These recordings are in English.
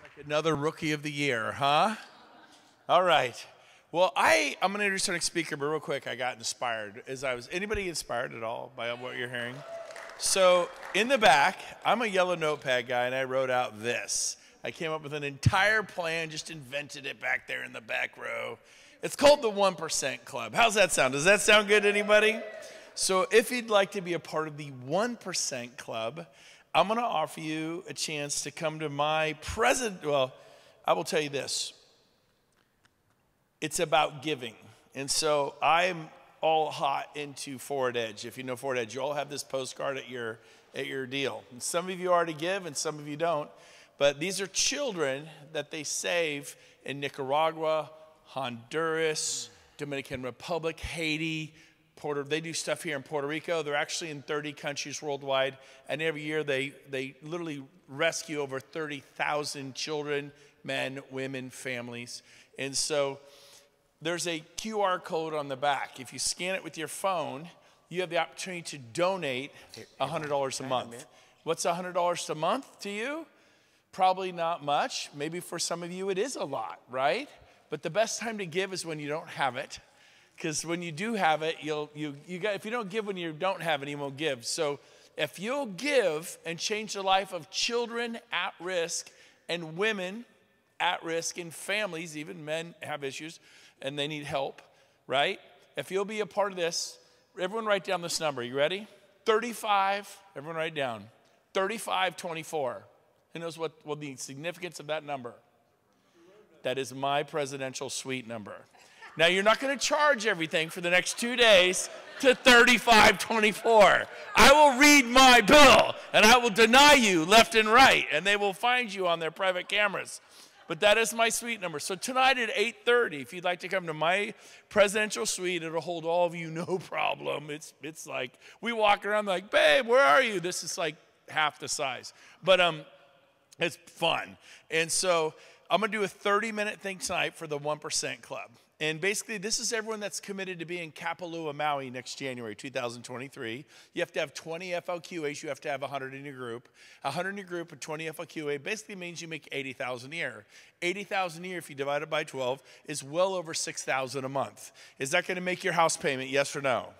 Like another rookie of the year, huh? All right. Well, I'm going to introduce our next speaker, but real quick, I got inspired. Anybody inspired at all by what you're hearing? So in the back, I'm a yellow notepad guy, and I wrote out this. I came up with an entire plan, just invented it back there in the back row. It's called the 1% Club. How's that sound? Does that sound good to anybody? So if you'd like to be a part of the 1% Club, I'm going to offer you a chance to come to my well, I will tell you this. It's about giving. And so I'm all hot into Forward Edge. If you know Forward Edge, you all have this postcard at your deal. And some of you already give and some of you don't. But these are children that they save in Nicaragua, Honduras, Dominican Republic, Haiti, Puerto. They do stuff here in Puerto Rico. They're actually in 30 countries worldwide. And every year they literally rescue over 30,000 children, men, women, families. And so there's a QR code on the back. If you scan it with your phone, you have the opportunity to donate $100 a month. What's $100 a month to you? Probably not much. Maybe for some of you it is a lot, right? But the best time to give is when you don't have it. Because when you do have it, if you don't give when you don't have it, you won't give. So if you'll give and change the life of children at risk and women at risk and families, even men have issues and they need help, right? If you'll be a part of this, everyone write down this number. You ready? 35, everyone write down. 3524. Who knows what the significance of that number? That is my presidential suite number. Now, you're not going to charge everything for the next 2 days to 3524. I will read my bill, and I will deny you left and right, and they will find you on their private cameras. But that is my suite number. So tonight at 8:30, if you'd like to come to my presidential suite, it'll hold all of you, no problem. It's like, we walk around like, babe, where are you? This is like half the size. But it's fun. And so I'm going to do a 30-minute thing tonight for the 1% Club. And basically, this is everyone that's committed to be in Kapalua, Maui next January 2023. You have to have 20 FLQAs. You have to have 100 in your group. 100 in your group and 20 FLQA basically means you make $80,000 a year. $80,000 a year, if you divide it by 12, is well over $6,000 a month. Is that going to make your house payment, yes or no?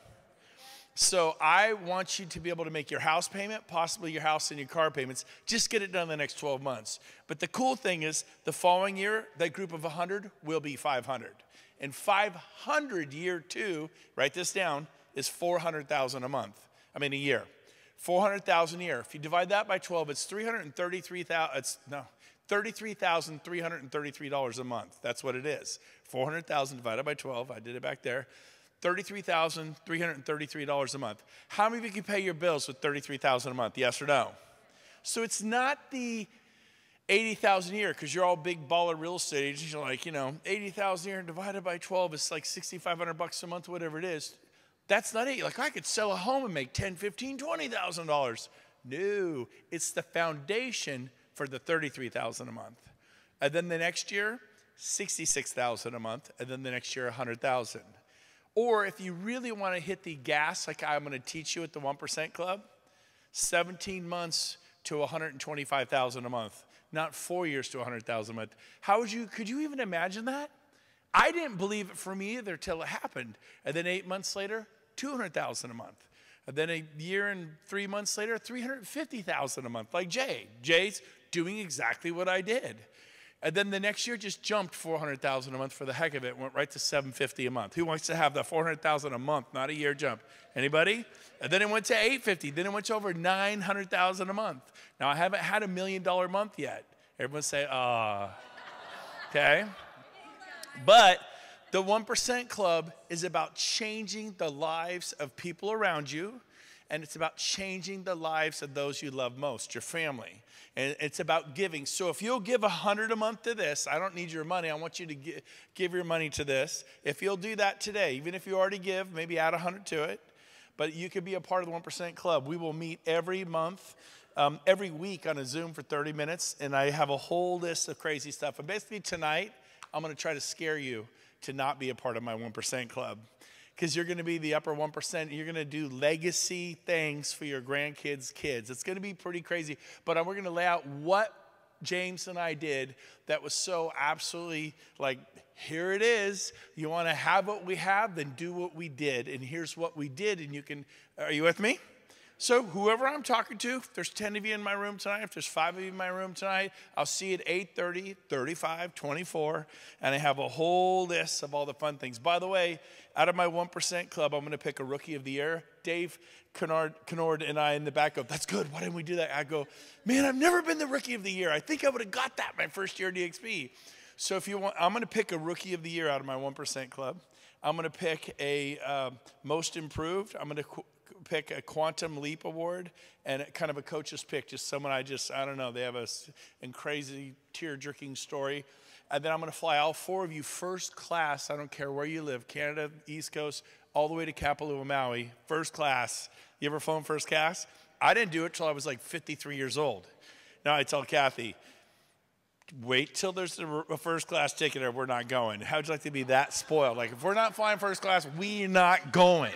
So I want you to be able to make your house payment, possibly your house and your car payments. Just get it done in the next 12 months. But the cool thing is, the following year, that group of 100 will be 500. And 500 year two, write this down, is $400,000 a month. I mean a year. $400,000 a year. If you divide that by 12, it's $33,333 a month. That's what it is. 400,000 divided by 12. I did it back there. $33,333 a month. How many of you can pay your bills with $33,000 a month? Yes or no? So it's not the $80,000 a year, because you're all big baller real estate agents. You're like, $80,000 a year divided by 12 is like $6,500 a month, whatever it is. That's not it. Like, I could sell a home and make $10,000, $15,000, $20,000. No, it's the foundation for the $33,000 a month. And then the next year, $66,000 a month. And then the next year, $100,000. Or if you really want to hit the gas, like I'm going to teach you at the 1% Club, 17 months to $125,000 a month. Not 4 years to $100,000 a month. Could you even imagine that? I didn't believe it for me either till it happened. And then 8 months later, $200,000 a month. And then a year and 3 months later, $350,000 a month. Like Jay. Jay's doing exactly what I did. And then the next year just jumped $400,000 a month for the heck of it. Went right to $750 a month. Who wants to have that $400,000 a month, not a year jump? Anybody? And then it went to $850. Then it went to over $900,000 a month. Now, I haven't had $1 million month yet. Everyone say, okay? But the 1% Club is about changing the lives of people around you, and it's about changing the lives of those you love most, your family. And it's about giving. So if you'll give $100 a month to this, I don't need your money. I want you to give your money to this. If you'll do that today, even if you already give, maybe add 100 to it. But you could be a part of the 1% Club. We will meet every month, every week on a Zoom for 30 minutes. And I have a whole list of crazy stuff. And basically tonight, I'm going to try to scare you to not be a part of my 1% Club. because you're going to be the upper 1%. You're going to do legacy things for your grandkids' kids. It's going to be pretty crazy. But we're going to lay out what James and I did that was so absolutely like, here it is. You want to have what we have, then do what we did. And here's what we did. And you can, are you with me? So whoever I'm talking to, if there's 10 of you in my room tonight, if there's 5 of you in my room tonight, I'll see you at 8:30, 35, 24, and I have a whole list of all the fun things. By the way, out of my 1% club, I'm going to pick a Rookie of the Year. Dave Kennard and I in the back go, that's good. Why didn't we do that? I go, man, I've never been the Rookie of the Year. I think I would have got that my first year at EXP. So if you want, I'm going to pick a Rookie of the Year out of my 1% club. I'm going to pick a Most Improved. I'm going to pick a Quantum Leap Award and kind of a coach's pick, just someone I don't know, they have a crazy tear-jerking story. And then I'm going to fly all 4 of you first class, I don't care where you live, Canada, East Coast, all the way to Kapalua, Maui, first class. You ever flown first class? I didn't do it till I was like 53 years old. Now I tell Kathy, wait till there's a first class ticket or we're not going. How'd you like to be that spoiled? Like if we're not flying first class, we're not going.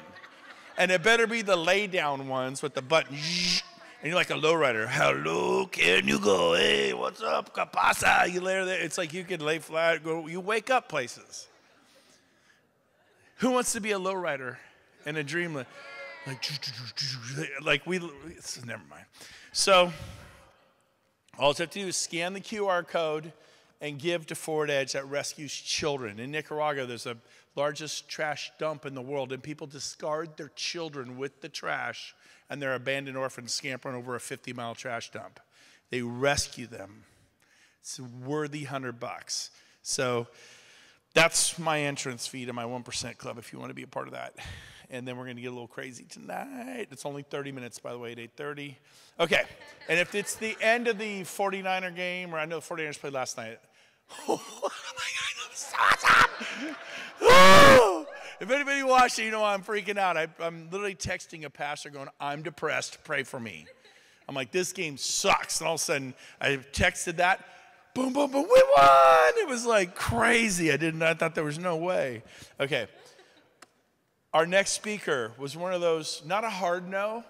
And it better be the lay down ones with the button. And you're like a lowrider. Hello, can you go? Hey, what's up? ¿Qué pasa? You lay there. It's like you could lay flat. Go. You wake up places. Who wants to be a lowrider in a dreamland? Like never mind. So all you have to do is scan the QR code and give to Forward Edge that rescues children. In Nicaragua, there's the largest trash dump in the world, and people discard their children with the trash, and they're abandoned orphans scampering over a 50-mile trash dump. They rescue them. It's a worthy $100. So that's my entrance fee to my 1% club if you want to be a part of that. And then we're going to get a little crazy tonight. It's only 30 minutes, by the way, at 8:30. Okay, and if it's the end of the 49er game, or I know the 49ers played last night. Oh my God, that was so awesome! Oh! If anybody watched it, you know I'm freaking out. I'm literally texting a pastor going, I'm depressed, pray for me. I'm like, this game sucks. And all of a sudden, I texted that. Boom, boom, boom, we won! It was like crazy. I thought there was no way. Okay. Our next speaker was one of those, not a hard no,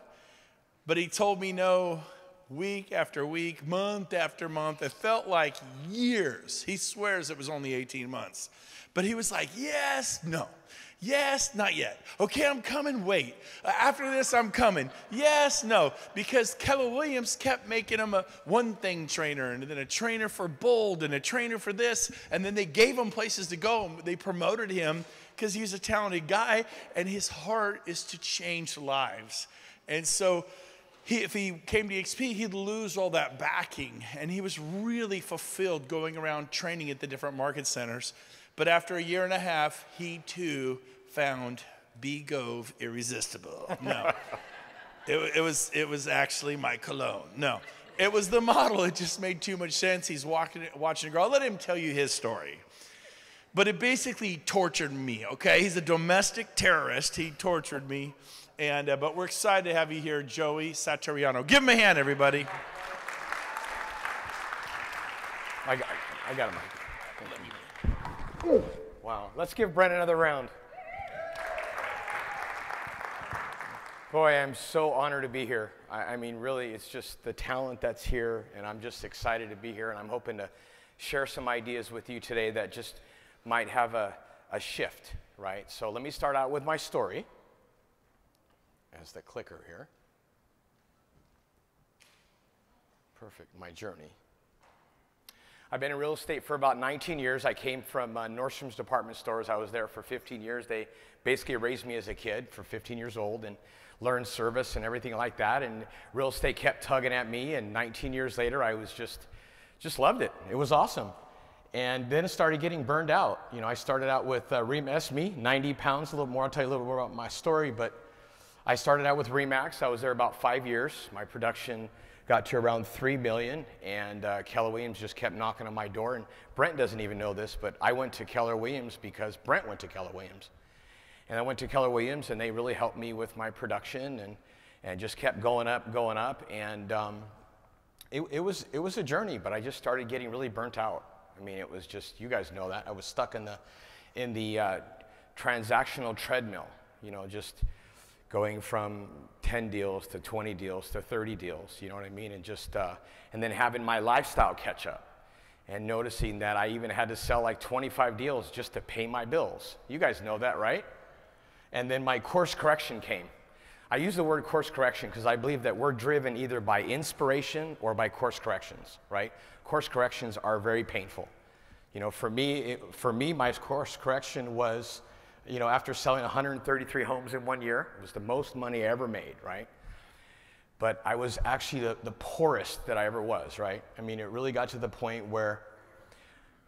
but he told me no week after week, month after month. It felt like years. He swears it was only 18 months. But he was like, yes, no. Yes, not yet. Okay, I'm coming, wait. After this, I'm coming. Yes, no. Because Keller Williams kept making him a one-thing trainer and then a trainer for Bold and a trainer for this. And then they gave him places to go. They promoted him because he's a talented guy and his heart is to change lives. And so if he came to EXP, he'd lose all that backing. And he was really fulfilled going around training at the different market centers. But after a year and a half, he too found Gove irresistible. No, it was actually my cologne. No, it was the model. It just made too much sense. He's watching a girl. I'll let him tell you his story. But it basically tortured me, okay? He's a domestic terrorist. He tortured me. But we're excited to have you here, Joey Satariano. Give him a hand, everybody. I got him. Wow. Let's give Brent another round. Boy, I'm so honored to be here. I mean, really, it's just the talent that's here, and I'm just excited to be here, and I'm hoping to share some ideas with you today that just might have a shift, right? So let me start out with my story. As the clicker here. Perfect, my journey. I've been in real estate for about 19 years. I came from Nordstrom's department stores. I was there for 15 years. They basically raised me as a kid for 15 years old and learned service and everything like that. And real estate kept tugging at me. And 19 years later, I was just loved it. It was awesome. And then it started getting burned out. You know, I started out with Remax, me, 90 pounds, a little more. I'll tell you a little more about my story. But I started out with Remax. I was there about 5 years. My production got to around 3 million, and Keller Williams just kept knocking on my door. And Brent doesn't even know this, but I went to Keller Williams because Brent went to Keller Williams. And I went to Keller Williams, and they really helped me with my production and just kept going up. And it was a journey, but I just started getting really burnt out. I mean, it was just, you guys know that. I was stuck in the transactional treadmill. you know, just going from 10 deals to 20 deals to 30 deals, you know what I mean? And just, and then having my lifestyle catch up and noticing that I even had to sell like 25 deals just to pay my bills. You guys know that, right? And then my course correction came. I use the word course correction because I believe that we're driven either by inspiration or by course corrections, right? Course corrections are very painful. You know, for me, my course correction was, you know, after selling 133 homes in 1 year, it was the most money I ever made, right? But I was actually the poorest that I ever was, right? I mean, it really got to the point where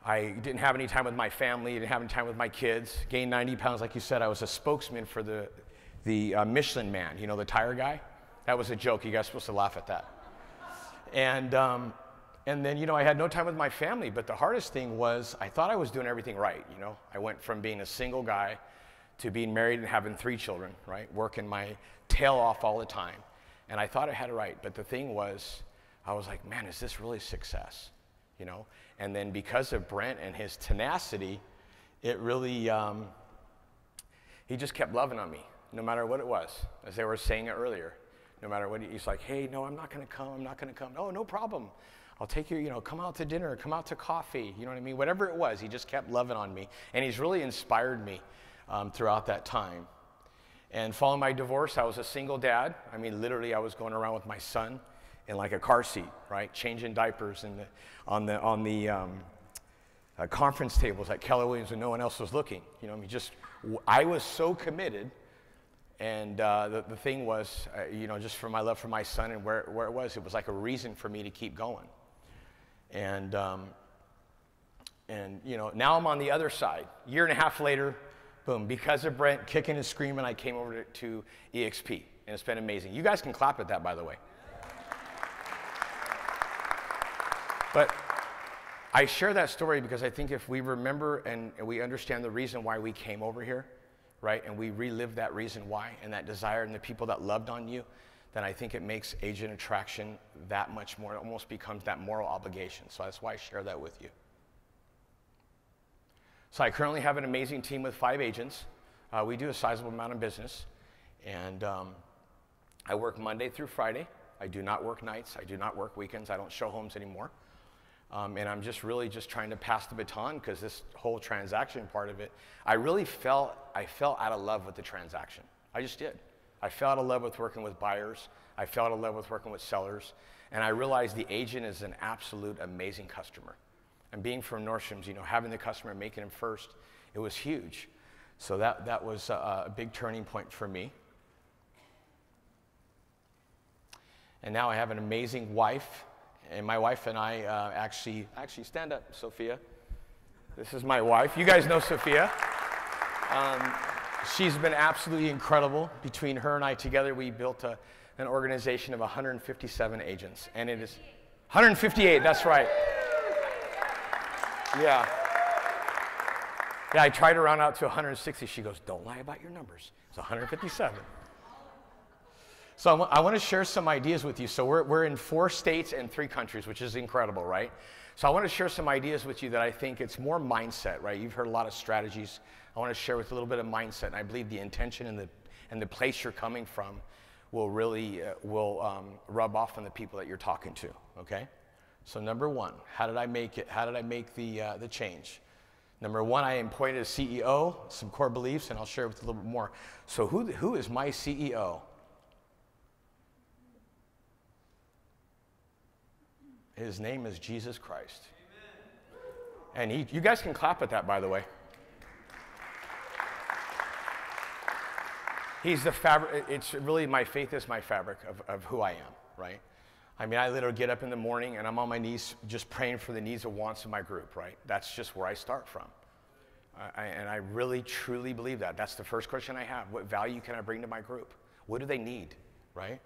I didn't have any time with my family, didn't have any time with my kids, gained 90 pounds, like you said. I was a spokesman for the Michelin Man, you know, the tire guy. That was a joke. You guys are supposed to laugh at that. And then, you know, I had no time with my family, but the hardest thing was I thought I was doing everything right, you know. I went from being a single guy to being married and having 3 children, right, working my tail off all the time. And I thought I had it right, but the thing was, I was like, man, is this really success, you know? And then because of Brent and his tenacity, it really, he just kept loving on me, no matter what it was, as they were saying it earlier. No matter what, he's like, hey, no, I'm not gonna come, I'm not gonna come. Oh, no problem. I'll take you, you know, come out to dinner, come out to coffee, you know what I mean? Whatever it was, he just kept loving on me. And he's really inspired me throughout that time. And following my divorce, I was a single dad. I mean, literally, I was going around with my son in like a car seat, right? Changing diapers and on the conference tables at Keller Williams when no one else was looking. You know, I mean, I was so committed. And the thing was, you know, just for my love for my son and where it was like a reason for me to keep going. And you know, now I'm on the other side. Year and a half later, boom, because of Brent kicking and screaming, I came over to EXP, and it's been amazing. You guys can clap at that, by the way. But I share that story because I think if we remember and we understand the reason why we came over here, right, and we relive that reason why and that desire and the people that loved on you, then I think it makes agent attraction that much more. It almost becomes that moral obligation. So that's why I share that with you. So I currently have an amazing team with 5 agents. We do a sizable amount of business. And I work Monday through Friday. I do not work nights. I do not work weekends. I don't show homes anymore. And I'm just really trying to pass the baton because this whole transaction part of it, I fell out of love with the transaction. I just did. I fell out of love with working with buyers. I fell out of love with working with sellers. And I realized the agent is an absolute amazing customer. And being from Nordstrom's, you know, having the customer, making him first, it was huge. So that was a big turning point for me. And now I have an amazing wife. And my wife and I actually stand up, Sophia. This is my wife. You guys know Sophia. She's been absolutely incredible. Between her and I together, we built an organization of 157 agents. And it is 158, that's right. Yeah. Yeah, I tried to round out to 160. She goes, don't lie about your numbers. It's 157. So I want to share some ideas with you. So we're in 4 states and 3 countries, which is incredible, right? So I want to share some ideas with you that I think it's more mindset, right? You've heard a lot of strategies. I want to share with you a little bit of mindset, and I believe the intention and the place you're coming from will really rub off on the people that you're talking to, okay? So number 1, how did I make it? How did I make the change? Number 1, I appointed a CEO, some core beliefs, and I'll share with you a little bit more. So who is my CEO? His name is Jesus Christ. Amen. And you guys can clap at that, by the way. He's the fabric. It's really, my faith is my fabric of who I am, right? I mean, I literally get up in the morning and I'm on my knees just praying for the needs and wants of my group, right? That's just where I start from. And I really, truly believe that. That's the first question I have. What value can I bring to my group? What do they need, right?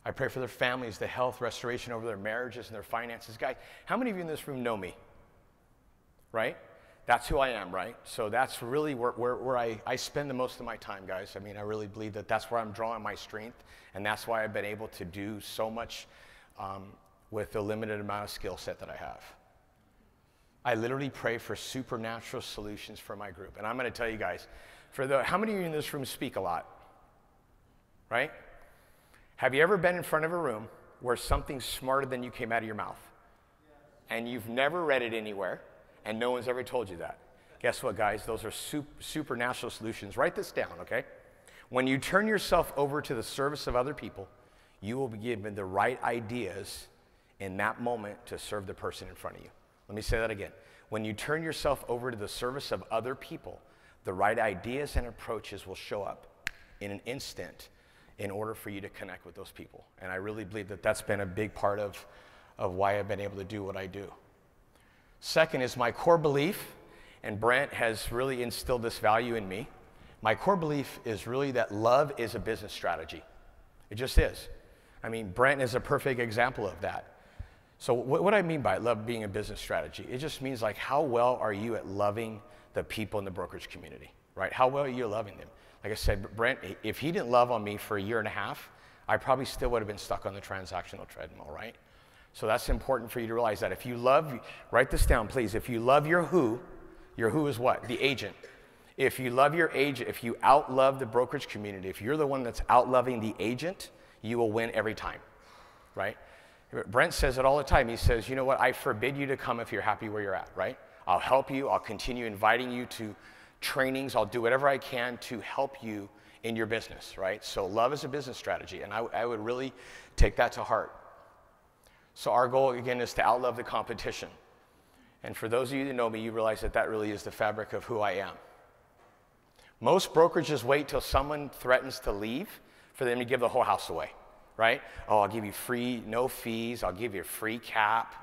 I pray for their families, the health, restoration over their marriages and their finances. Guys, how many of you in this room know me? Right? That's who I am, right? So that's really where I spend the most of my time, guys. I mean, I really believe that that's where I'm drawing my strength, and that's why I've been able to do so much with the limited amount of skill set that I have. I literally pray for supernatural solutions for my group. And I'm going to tell you guys, How many of you in this room speak a lot? Right? Have you ever been in front of a room where something smarter than you came out of your mouth? And you've never read it anywhere, and no one's ever told you that? Guess what, guys? Those are supernatural solutions. Write this down, okay? When you turn yourself over to the service of other people, you will be given the right ideas in that moment to serve the person in front of you. Let me say that again. When you turn yourself over to the service of other people, the right ideas and approaches will show up in an instant in order for you to connect with those people. And I really believe that that's been a big part of why I've been able to do what I do. Second is my core belief, and Brent has really instilled this value in me. My core belief is really that love is a business strategy. It just is. I mean, Brent is a perfect example of that. So what I mean by love being a business strategy, it just means like how well are you at loving the people in the brokerage community, right? How well are you loving them? Like I said, Brent, if he didn't love on me for a year and a half, I probably still would have been stuck on the transactional treadmill, right? So that's important for you to realize that. If you love, write this down, please. If you love your who is what? The agent. If you love your agent, if you outlove the brokerage community, if you're the one that's outloving the agent, you will win every time, right? Brent says it all the time. He says, you know what? I forbid you to come if you're happy where you're at, right? I'll help you. I'll continue inviting you to trainings. I'll do whatever I can to help you in your business, right? So love is a business strategy, and I would really take that to heart. So our goal, again, is to outlove the competition. And for those of you that know me, you realize that that really is the fabric of who I am. Most brokerages wait till someone threatens to leave for them to give the whole house away, right? Oh, I'll give you free, no fees. I'll give you a free cap.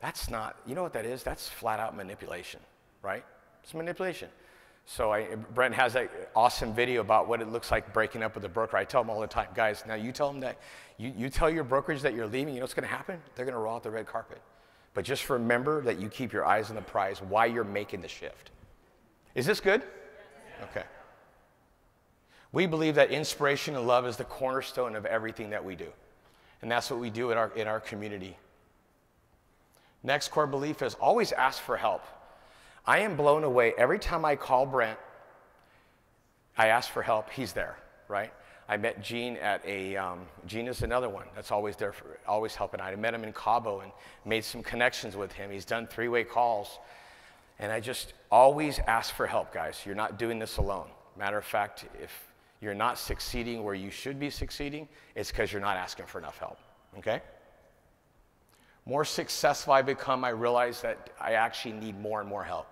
That's not, you know what that is? That's flat out manipulation, right? It's manipulation. So Brent has that awesome video about what it looks like breaking up with a broker. I tell them all the time, guys, now you tell them that, you tell your brokerage that you're leaving, you know what's going to happen? They're going to roll out the red carpet. But just remember that you keep your eyes on the prize while you're making the shift. Is this good? Okay. We believe that inspiration and love is the cornerstone of everything that we do. And that's what we do in our community. Next core belief is always ask for help. I am blown away. Every time I call Brent, I ask for help, he's there, right? I met Gene at Gene is another one that's always there, always helping out. I met him in Cabo and made some connections with him. He's done 3-way calls. And I just always ask for help, guys. You're not doing this alone. Matter of fact, if you're not succeeding where you should be succeeding, it's because you're not asking for enough help, okay? More successful I become, I realize that I actually need more and more help.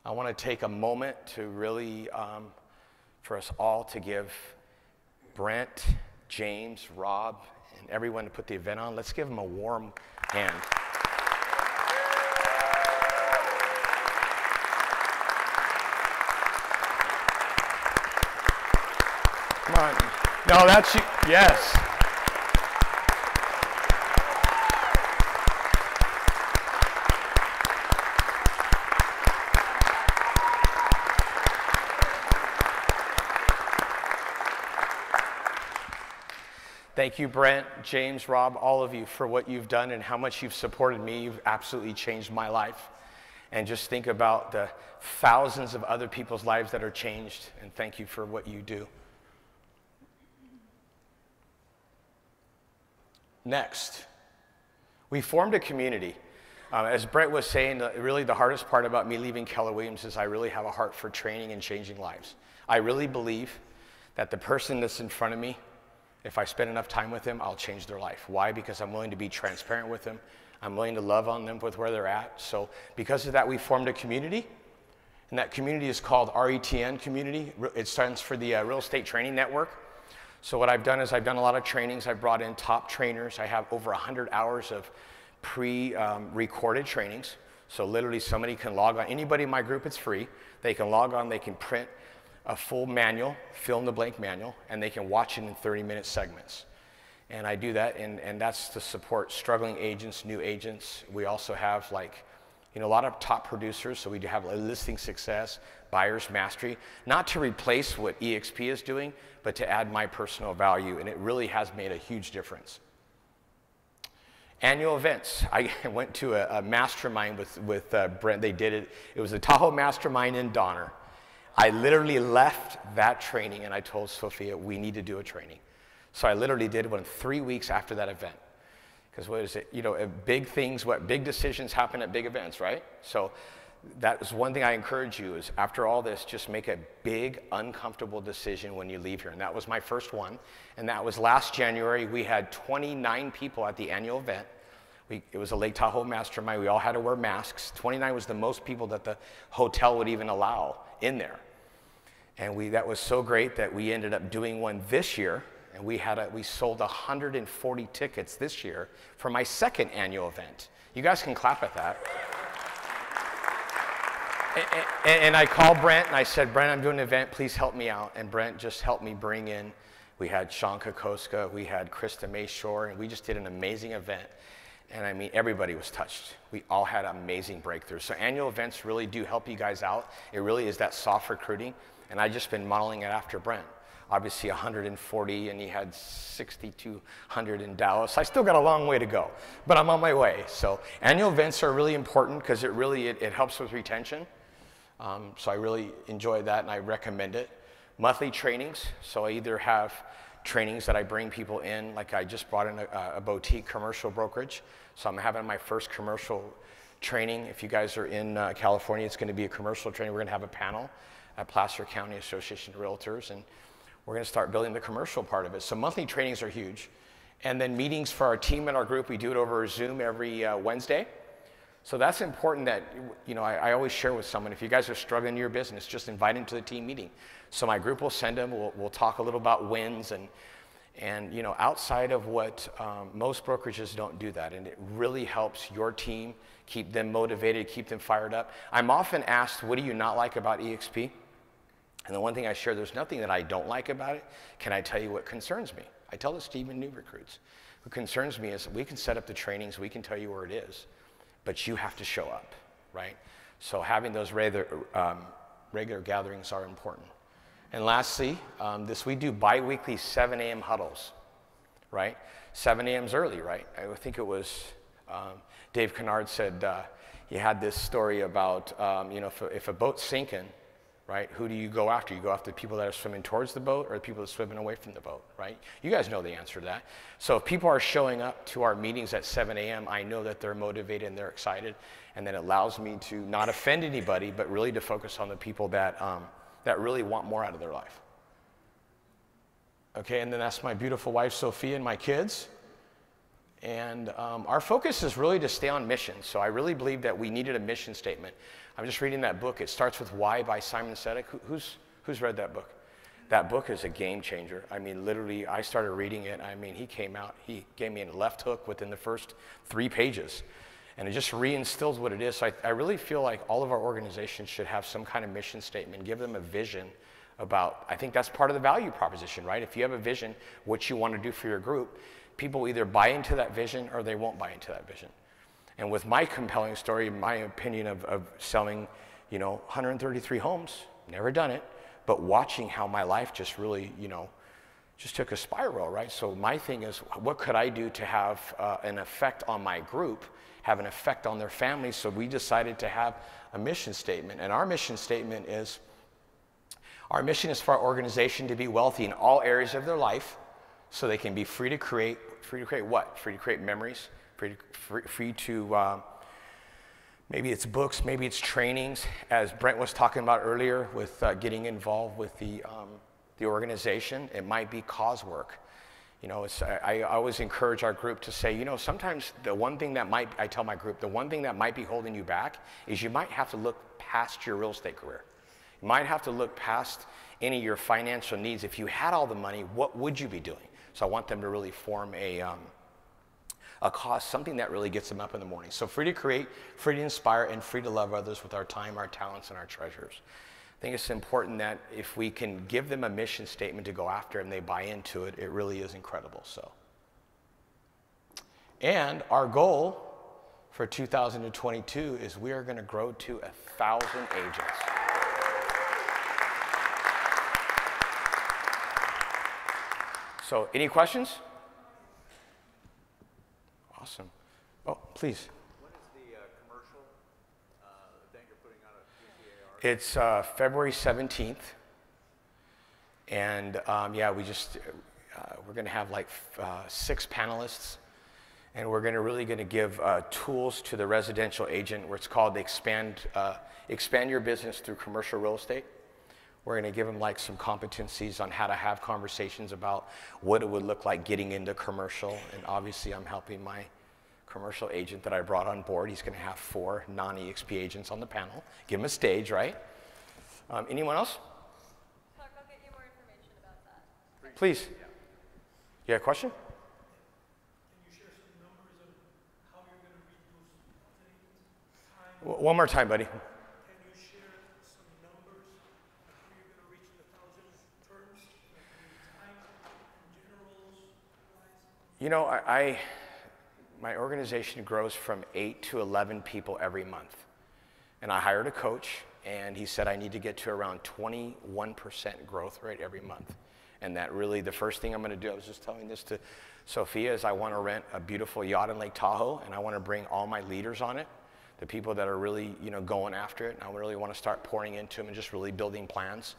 I want to take a moment to really, for us all to give Brent, James, Rob, and everyone to put the event on. Let's give them a warm hand. Come on. No, that's you. Yes. Thank you, Brent, James, Rob, all of you for what you've done and how much you've supported me. You've absolutely changed my life. And just think about the thousands of other people's lives that are changed. And thank you for what you do. Next, we formed a community. As Brent was saying, really the hardest part about me leaving Keller Williams is I really have a heart for training and changing lives. I really believe that the person that's in front of me, if I spend enough time with them, I'll change their life. Why? Because I'm willing to be transparent with them. I'm willing to love on them with where they're at. So because of that, we formed a community. And that community is called RETN Community. It stands for the Real Estate Training Network. So what I've done is I've done a lot of trainings. I've brought in top trainers. I have over 100 hours of pre-recorded trainings. So literally somebody can log on. Anybody in my group, it's free. They can log on. They can print a full manual, fill in the blank manual, and they can watch it in 30-minute segments. And I do that, and that's to support struggling agents, new agents. We also have a lot of top producers, so we do have listing success, buyer's mastery, not to replace what EXP is doing, but to add my personal value, and it really has made a huge difference. Annual events. I went to a mastermind with Brent. They did it. It was a Tahoe Mastermind in Donner. I literally left that training and I told Sophia, we need to do a training. So I literally did one 3 weeks after that event. Because what is it? You know, big things, big decisions happen at big events, right? So that is one thing I encourage you is after all this, just make a big, uncomfortable decision when you leave here. And that was my first one. And that was last January. We had 29 people at the annual event. It was a Lake Tahoe Mastermind. We all had to wear masks. 29 was the most people that the hotel would even allow in there. And that was so great that we ended up doing one this year. And we sold 140 tickets this year for my second annual event. You guys can clap at that. And I called Brent and I said, Brent, I'm doing an event, please help me out. And Brent just helped me bring in, we had Sean Kokoska, we had Krista Mayshore, and we just did an amazing event. And I mean, everybody was touched. We all had amazing breakthroughs. So annual events really do help you guys out. It really is that soft recruiting. And I've just been modeling it after Brent. Obviously 140, and he had 6,200 in Dallas. I still got a long way to go, but I'm on my way. So annual events are really important because it helps with retention. So I really enjoy that and I recommend it. Monthly trainings, so I either have trainings that I bring people in, like I just brought in a boutique commercial brokerage. So I'm having my first commercial training. If you guys are in California, it's gonna be a commercial training. We're gonna have a panel at Placer County Association of Realtors, and we're gonna start building the commercial part of it. So monthly trainings are huge. And then meetings for our team and our group, we do it over Zoom every Wednesday. So that's important that, you know, I always share with someone, if you guys are struggling in your business, just invite them to the team meeting. So my group will send them, we'll talk a little about wins and you know, outside of what most brokerages don't do that, and it really helps your team, keep them motivated, keep them fired up. I'm often asked, what do you not like about EXP? And the one thing I share, there's nothing that I don't like about it. Can I tell you what concerns me? I tell this to even new recruits. What concerns me is we can set up the trainings, we can tell you where it is, but you have to show up, right? So having those regular gatherings are important. And lastly, we do bi-weekly 7 a.m. huddles, right? 7 a.m. is early, right? I think it was Dave Kennard said he had this story about, you know, if a boat's sinking, right, who do you go after? You go after the people that are swimming towards the boat or the people that are swimming away from the boat, right? You guys know the answer to that. So if people are showing up to our meetings at 7 a.m., I know that they're motivated and they're excited, and then it allows me to not offend anybody, but really to focus on the people that really want more out of their life. Okay, and then that's my beautiful wife, Sophia, and my kids. And our focus is really to stay on mission. So I really believe that we needed a mission statement. I'm just reading that book. It starts with Why by Simon Sinek. Who's read that book? That book is a game changer. I mean, literally, I started reading it. I mean, he came out, he gave me a left hook within the first 3 pages. And it just reinstills what it is. So I really feel like all of our organizations should have some kind of mission statement, give them a vision about, I think that's part of the value proposition, right? If you have a vision, what you want to do for your group, people either buy into that vision or they won't buy into that vision. And with my compelling story, my opinion of selling, you know, 133 homes, never done it, but watching how my life just really, you know, just took a spiral, right? So my thing is, what could I do to have an effect on my group, have an effect on their families? So we decided to have a mission statement. And our mission statement is, our mission is for our organization to be wealthy in all areas of their life so they can be free to create what? Free to create memories, free to, maybe it's books, maybe it's trainings, as Brent was talking about earlier with getting involved with the organization. It might be cause work. You know, I always encourage our group to say, you know, sometimes I tell my group, the one thing that might be holding you back is you might have to look past your real estate career. You might have to look past any of your financial needs. If you had all the money, what would you be doing? So I want them to really form a cause, something that really gets them up in the morning. So free to create, free to inspire, and free to love others with our time, our talents, and our treasures. I think it's important that if we can give them a mission statement to go after and they buy into it, it really is incredible. So, and our goal for 2022 is we are going to grow to 1,000 agents. So, any questions? Awesome. Oh, please. When is the commercial event you're putting on at PCAR? It's February 17th. And yeah, we're going to have like 6 panelists. And we're really going to give tools to the residential agent, where it's called expand your business through commercial real estate. We're going to give them like some competencies on how to have conversations about what it would look like getting into commercial. And obviously I'm helping my commercial agent that I brought on board. He's going to have 4 non-EXP agents on the panel. Give him a stage, right? Anyone else? Chuck, I'll get you more information about that. Please. You have a question? Can you share some numbers of how you're going to reach those 1,000 agents? One more time, buddy. Can you share some numbers of how you're going to reach the 1,000 firms, like time and generals wise? You know, my organization grows from 8 to 11 people every month. And I hired a coach, and he said I need to get to around 21% growth rate every month. And that really, the first thing I'm going to do, I was just telling this to Sophia, is I want to rent a beautiful yacht in Lake Tahoe, and I want to bring all my leaders on it, the people that are really, going after it. And I really want to start pouring into them and just really building plans.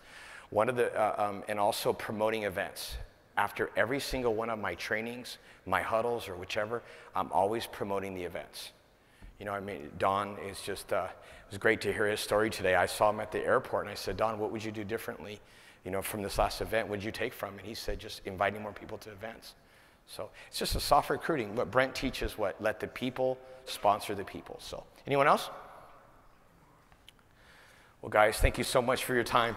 One of the, and also promoting events. After every single one of my trainings, my huddles or whichever, I'm always promoting the events. Don is just, it was great to hear his story today. I saw him at the airport and I said, Don, what would you do differently, from this last event? What did you take from it? And he said, just inviting more people to events. So it's just a soft recruiting. What Brent teaches, let the people sponsor the people. So anyone else? Well, guys, thank you so much for your time.